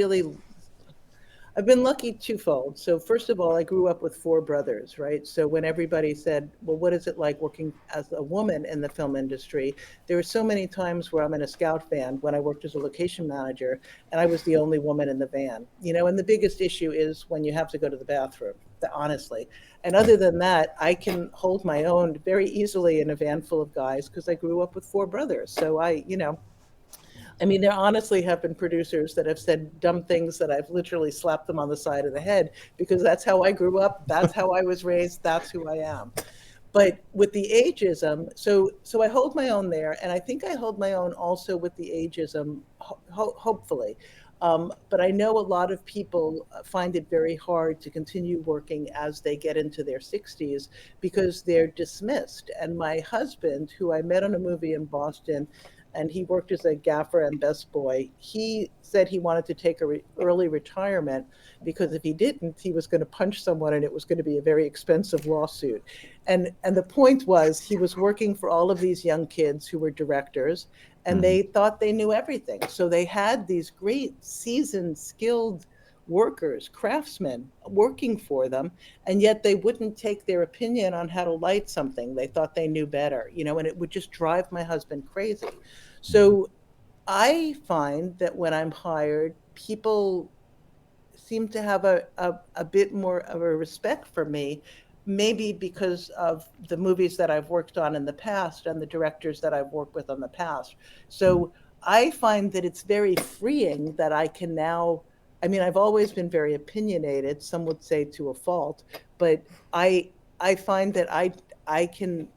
lucky twofold. So first of all, I grew up with four brothers, right? So when everybody said, well, what is it like working as a woman in the film industry? There were so many times where I'm in a scout van when I worked as a location manager, and I was the only woman in the van, and the biggest issue is when you have to go to the bathroom, honestly. And other than that, I can hold my own very easily in a van full of guys because I grew up with four brothers. So I mean, there honestly have been producers that have said dumb things that I've literally slapped them on the side of the head because that's how I grew up, that's how I was raised, that's who I am. But with the ageism, so I hold my own there, and I think I hold my own also with the ageism, hopefully. But I know a lot of people find it very hard to continue working as they get into their 60s because they're dismissed. And my husband, who I met on a movie in Boston, and he worked as a gaffer and best boy. He said he wanted to take early retirement because if he didn't, he was going to punch someone, and it was going to be a very expensive lawsuit. And the point was, he was working for all of these young kids who were directors, and Mhm. they thought they knew everything. So they had these great, seasoned, skilled workers, craftsmen working for them, and yet they wouldn't take their opinion on how to light something. They thought they knew better, and it would just drive my husband crazy. Mhm. So I find that when I'm hired, people seem to have a bit more of a respect for me, maybe because of the movies that I've worked on in the past and the directors that I've worked with in the past. Mhm. So I find that it's very freeing that I can now. I mean, I've always been very opinionated, some would say to a fault, but I I find that I can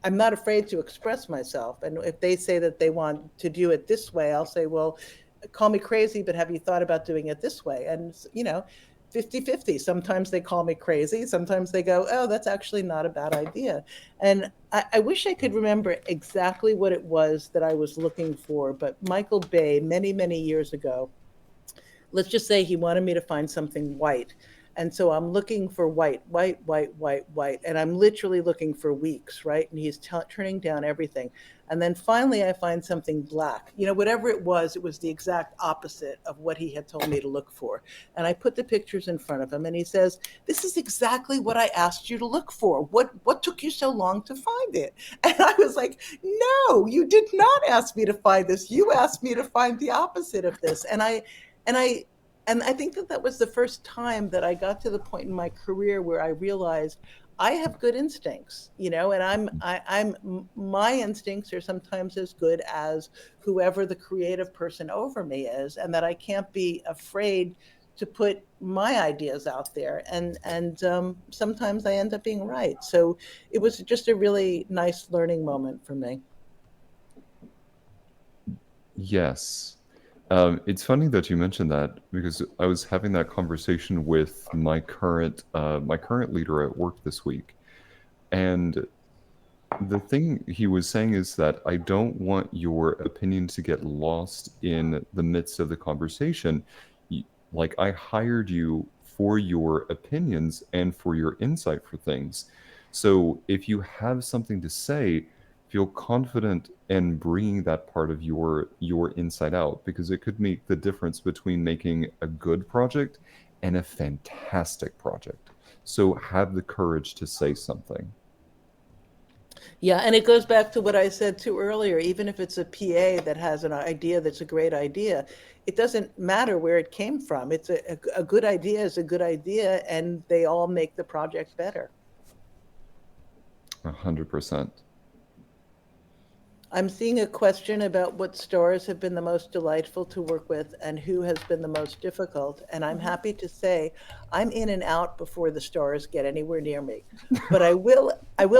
I'm not afraid to express myself. And if they say that they want to do it this way, I'll say, well, call me crazy, but have you thought about doing it this way? And, 50-50. Sometimes they call me crazy. Sometimes they go, oh, that's actually not a bad idea. And I wish I could remember exactly what it was that I was looking for. But Michael Bay, many, many years ago, let's just say he wanted me to find something white. And so I'm looking for white, white, white, white, white. And I'm literally looking for weeks, right? And he's turning down everything. And then finally, I find something black. Whatever it was the exact opposite of what he had told me to look for. And I put the pictures in front of him, and he says, "This is exactly what I asked you to look for. What took you so long to find it?" And I was like, "No, you did not ask me to find this. You asked me to find the opposite of this." And I and I think that was the first time that I got to the point in my career where I realized I have good instincts, and my instincts are sometimes as good as whoever the creative person over me is, and that I can't be afraid to put my ideas out there, and sometimes I end up being right. So it was just a really nice learning moment for me. Yes. It's funny that you mentioned that because I was having that conversation with my current leader at work this week, and the thing he was saying is that I don't want your opinion to get lost in the midst of the conversation. Like, I hired you for your opinions and for your insight for things. So if you have something to say, feel confident in bringing that part of your insight out, because it could make the difference between making a good project and a fantastic project. So have the courage to say something. Yeah, and it goes back to what I said too earlier. Even if it's a PA that has an idea that's a great idea, it doesn't matter where it came from. It's a good idea is a good idea, and they all make the project better. 100%. I'm seeing a question about what stars have been the most delightful to work with and who has been the most difficult. And I'm Mhm. happy to say I'm in and out before the stars get anywhere near me. But I will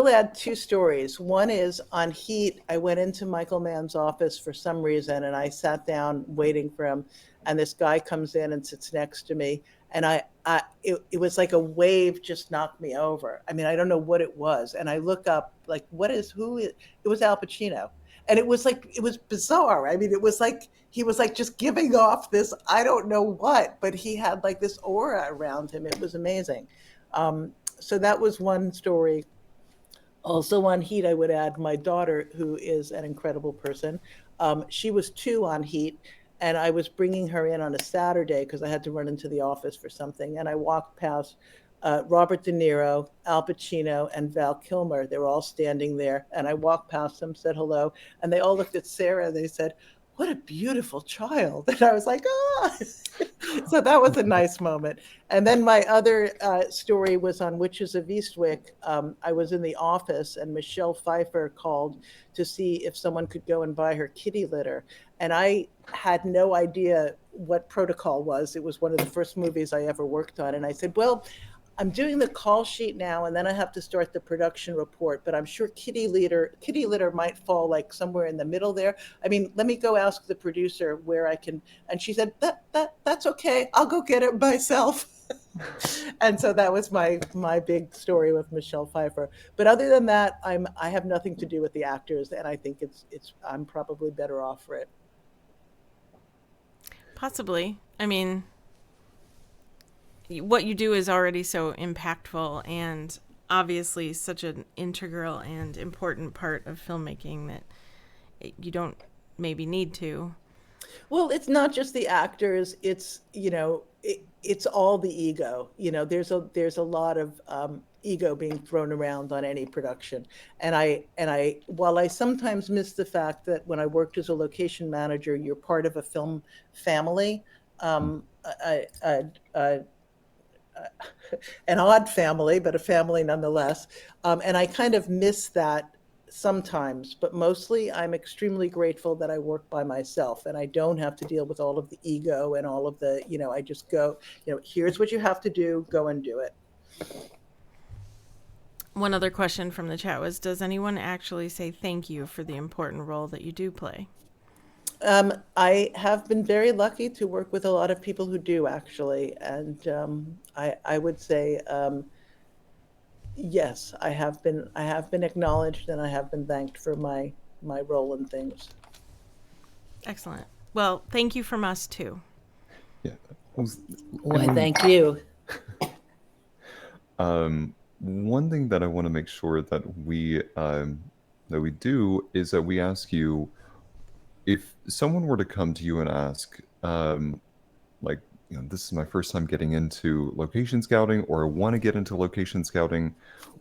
add two stories. One is on Heat. I went into Michael Mann's office for some reason and I sat down waiting for him. And this guy comes in and sits next to me. And it was like a wave just knocked me over. I mean, I don't know what it was. And I look up, like, what is who is it? Was Al Pacino, and it was bizarre. I mean, it was like he was like just giving off this, I don't know what, but he had like this aura around him. It was amazing. So that was one story. Also on Heat, I would add my daughter, who is an incredible person. She was two on Heat, and I was bringing her in on a Saturday because I had to run into the office for something. And I walked past Robert De Niro, Al Pacino, and Val Kilmer. They were all standing there, and I walked past them, said hello, and they all looked at Sarah. And they said, "What a beautiful child!" And I was like, "Ah!" So that was a nice moment. And then my other story was on Witches of Eastwick. I was in the office, and Michelle Pfeiffer called to see if someone could go and buy her kitty litter. And I had no idea what protocol was. It was one of the first movies I ever worked on. And I said, "Well, I'm doing the call sheet now, and then I have to start the production report. But I'm sure kitty litter might fall like somewhere in the middle there. I mean, let me go ask the producer where I can." And she said, "That's okay. I'll go get it myself." And so that was my big story with Michelle Pfeiffer. But other than that, I have nothing to do with the actors, and I think it's I'm probably better off for it. Possibly. I mean, what you do is already so impactful and obviously such an integral and important part of filmmaking that you don't maybe need to. Well, it's not just the actors. It's all the ego. There's a lot of ego being thrown around on any production, and I while I sometimes miss the fact that when I worked as a location manager, you're part of a film family. I an odd family, but a family nonetheless. And I kind of miss that sometimes, but mostly I'm extremely grateful that I work by myself and I don't have to deal with all of the ego and all of I just go, here's what you have to do, go and do it. One other question from the chat was, does anyone actually say thank you for the important role that you do play? I have been very lucky to work with a lot of people who do actually, and I would say yes, I have been acknowledged and I have been thanked for my role in things. Excellent. Well, thank you from us too. Yeah. I Why, mean, thank you. one thing that I want to make sure that we do is that we ask you, if someone were to come to you and ask, like, this is my first time getting into location scouting, or I want to get into location scouting,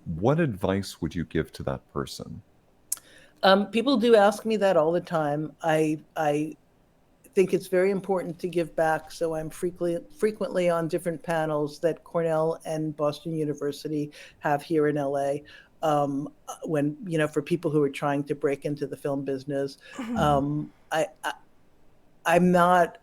what advice would you give to that person? People do ask me that all the time. I think it's very important to give back, so I'm frequently on different panels that Cornell and Boston University have here in LA. When for people who are trying to break into the film business, I I'm not,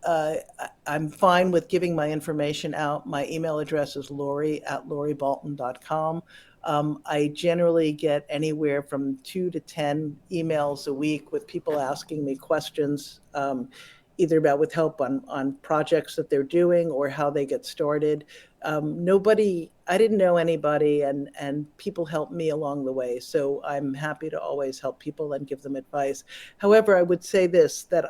I'm fine with giving my information out. My email address is lori@loribalton.com. I generally get anywhere from 2 to 10 emails a week with people asking me questions, either about with help on projects that they're doing or how they get started. I didn't know anybody, and people helped me along the way. So I'm happy to always help people and give them advice. However, I would say this, that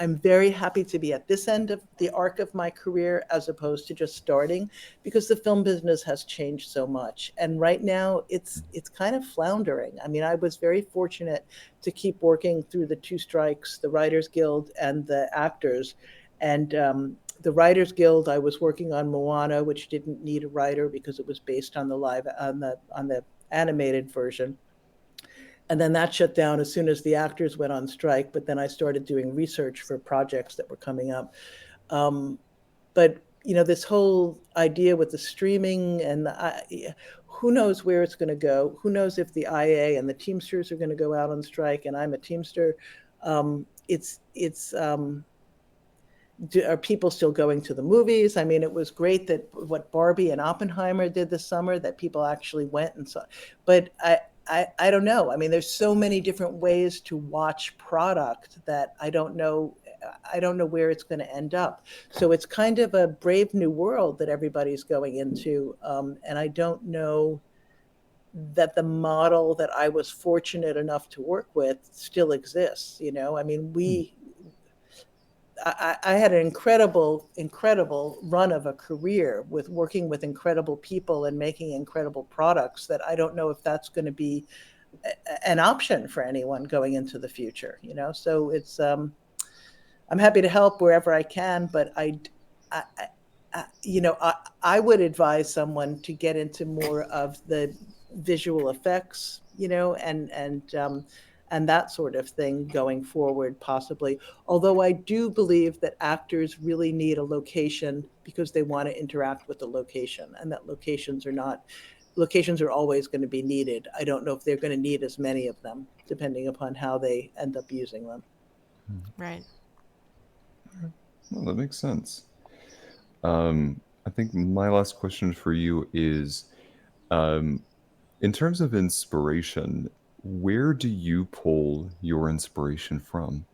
I'm very happy to be at this end of the arc of my career as opposed to just starting, because the film business has changed so much. And right now it's kind of floundering. I mean, I was very fortunate to keep working through the two strikes, the Writers Guild and the actors. And the Writers Guild, I was working on Moana, which didn't need a writer because it was based on the animated version, and then that shut down as soon as the actors went on strike. But then I started doing research for projects that were coming up. Um, but this whole idea with the streaming and who knows where it's going to go? Who knows if the IA and the Teamsters are going to go out on strike? And I'm a Teamster. It's Are people still going to the movies? I mean, it was great that what Barbie and Oppenheimer did this summer, that people actually went and saw. But I don't know. I mean, there's so many different ways to watch product that I don't know. I don't know where it's going to end up. So it's kind of a brave new world that everybody's going into, and I don't know that the model that I was fortunate enough to work with still exists. I mean, I had an incredible run of a career with working with incredible people and making incredible products, that I don't know if that's going to be an option for anyone going into the future. So I'm happy to help wherever I can, but I, I would advise someone to get into more of the visual effects, and that sort of thing going forward, possibly. Although I do believe that actors really need a location because they want to interact with the location, and that locations are always going to be needed. I don't know if they're going to need as many of them, depending upon how they end up using them. Right. Well, that makes sense. I think my last question for you is, in terms of inspiration, where do you pull your inspiration from?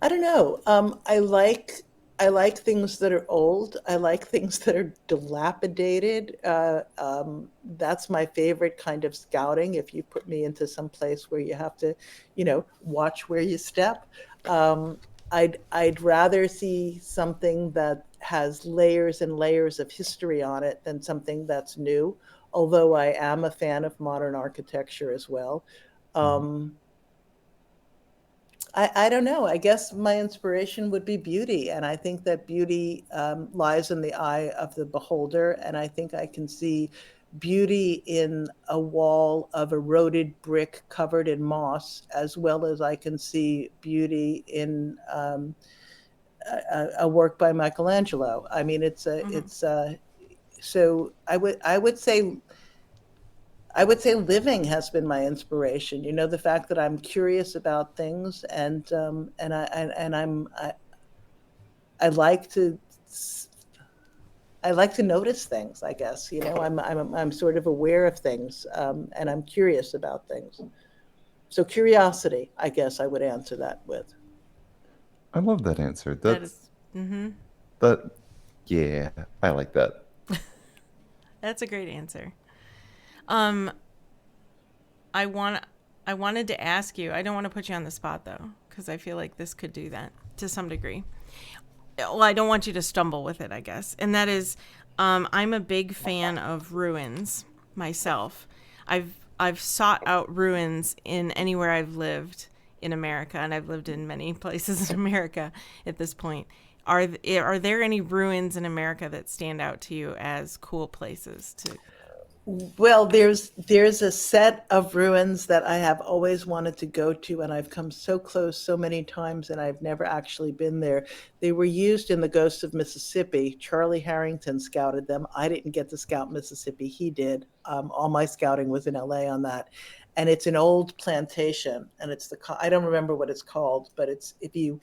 I don't know. I like things that are old. I like things that are dilapidated. That's my favorite kind of scouting. If you put me into some place where you have to, watch where you step, I'd rather see something that has layers and layers of history on it than something that's new. Although I am a fan of modern architecture as well. Mhm. I don't know. I guess my inspiration would be beauty. And I think that beauty lies in the eye of the beholder. And I think I can see beauty in a wall of eroded brick covered in moss, as well as I can see beauty in a work by Michelangelo. I mean, Mm-hmm. so I would say living has been my inspiration. The fact that I'm curious about things, and I like to I like to notice things. I guess I'm sort of aware of things, and I'm curious about things. So curiosity, I guess I would answer that with. I love that answer. That is. Mm-hmm. That yeah, I like that. That's a great answer. Um, I want. I wanted to ask you. I don't want to put you on the spot though, because I feel like this could do that to some degree. Well, I don't want you to stumble with it, I guess. And that is, I'm a big fan of ruins myself. I've sought out ruins in anywhere I've lived in America, and I've lived in many places in America at this point. Are there any ruins in America that stand out to you as cool places to? Well, there's a set of ruins that I have always wanted to go to, and I've come so close so many times, and I've never actually been there. They were used in the Ghosts of Mississippi. Charlie Harrington scouted them. I didn't get to scout Mississippi. He did. All my scouting was in LA on that, and it's an old plantation, and I don't remember what it's called, but it's if you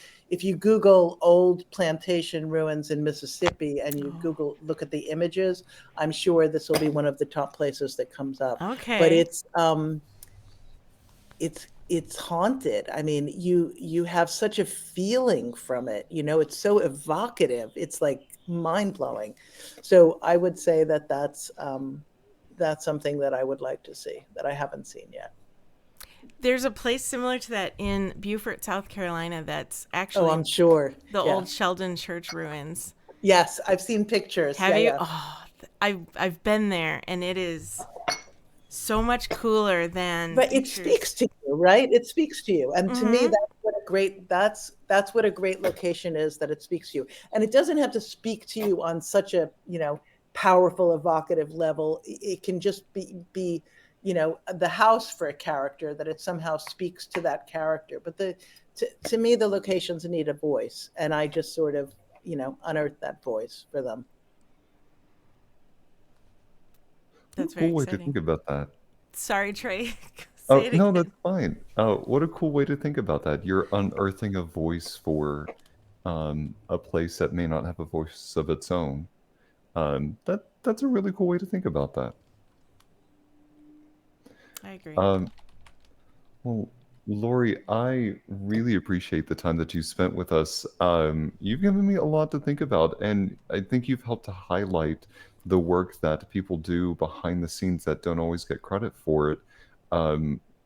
Google old plantation ruins in Mississippi and you Oh, Google look at the images, I'm sure this will be one of the top places that comes up. But okay. it's haunted. I mean, you have such a feeling from it. You know, it's so evocative. It's like mind blowing. So I would say that that's something that I would like to see that I haven't seen yet. There's a place similar to that in Beaufort, South Carolina, that's Oh, actually I'm sure. the Yeah. old Sheldon Church ruins. Yes, I've seen pictures. Have Yeah, you? yeah. Oh, I've been there, and it is so much cooler than But it pictures. speaks to you, right? It speaks to you. And to me, Mm-hmm. that's what a great location is, that it speaks to you. And it doesn't have to speak to you on such a, powerful, evocative level. It can just be, the house for a character, that it somehow speaks to that character. But to me, the locations need a voice. And I just sort of, unearth that voice for them. What a That's very cool way to exciting. think about that. Sorry, Trey. Say Oh, it no, again. that's fine. What a cool way to think about that. You're unearthing a voice for a place that may not have a voice of its own. That's a really cool way to think about that. I agree. Um, well, Lori, I really appreciate the time that you spent with us. You've given me a lot to think about, and I think you've helped to highlight the work that people do behind the scenes that don't always get credit for it.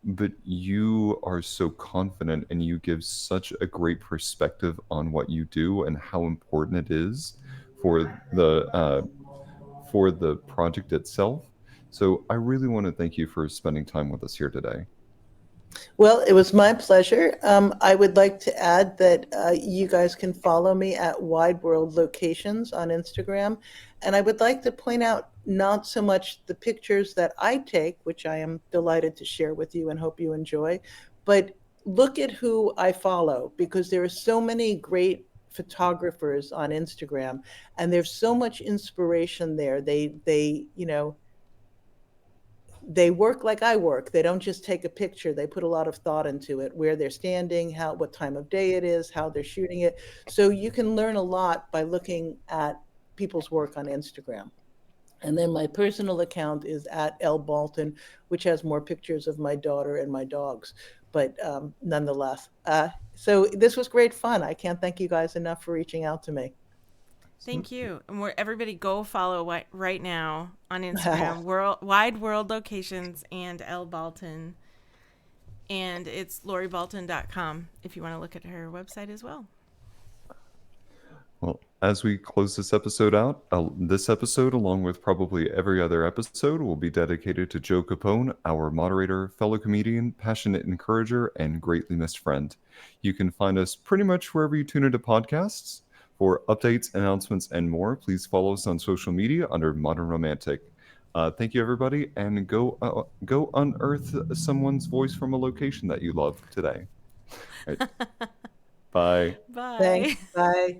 But you are so confident, and you give such a great perspective on what you do and how important it is for the project itself. So I really want to thank you for spending time with us here today. Well, it was my pleasure. I would like to add that you guys can follow me at Wide World Locations on Instagram. And I would like to point out not so much the pictures that I take, which I am delighted to share with you and hope you enjoy, but look at who I follow, because there are so many great photographers on Instagram, and there's so much inspiration there. They work like I work. They don't just take a picture. They put a lot of thought into it, where they're standing, what time of day it is, how they're shooting it. So you can learn a lot by looking at people's work on Instagram. And then my personal account is at L Balton, which has more pictures of my daughter and my dogs. But nonetheless, so this was great fun. I can't thank you guys enough for reaching out to me. Thank you. And where everybody go follow right now on Instagram, Wide World Locations and L Balton. And it's loribalton.com if you want to look at her website as well. Well, as we close this episode out, this episode, along with probably every other episode, will be dedicated to Joe Capone, our moderator, fellow comedian, passionate encourager, and greatly missed friend. You can find us pretty much wherever you tune into podcasts. For updates, announcements, and more, please follow us on social media under Modern Romantic. Thank you, everybody, and go unearth someone's voice from a location that you love today. All right, bye. Thanks. Bye. Bye.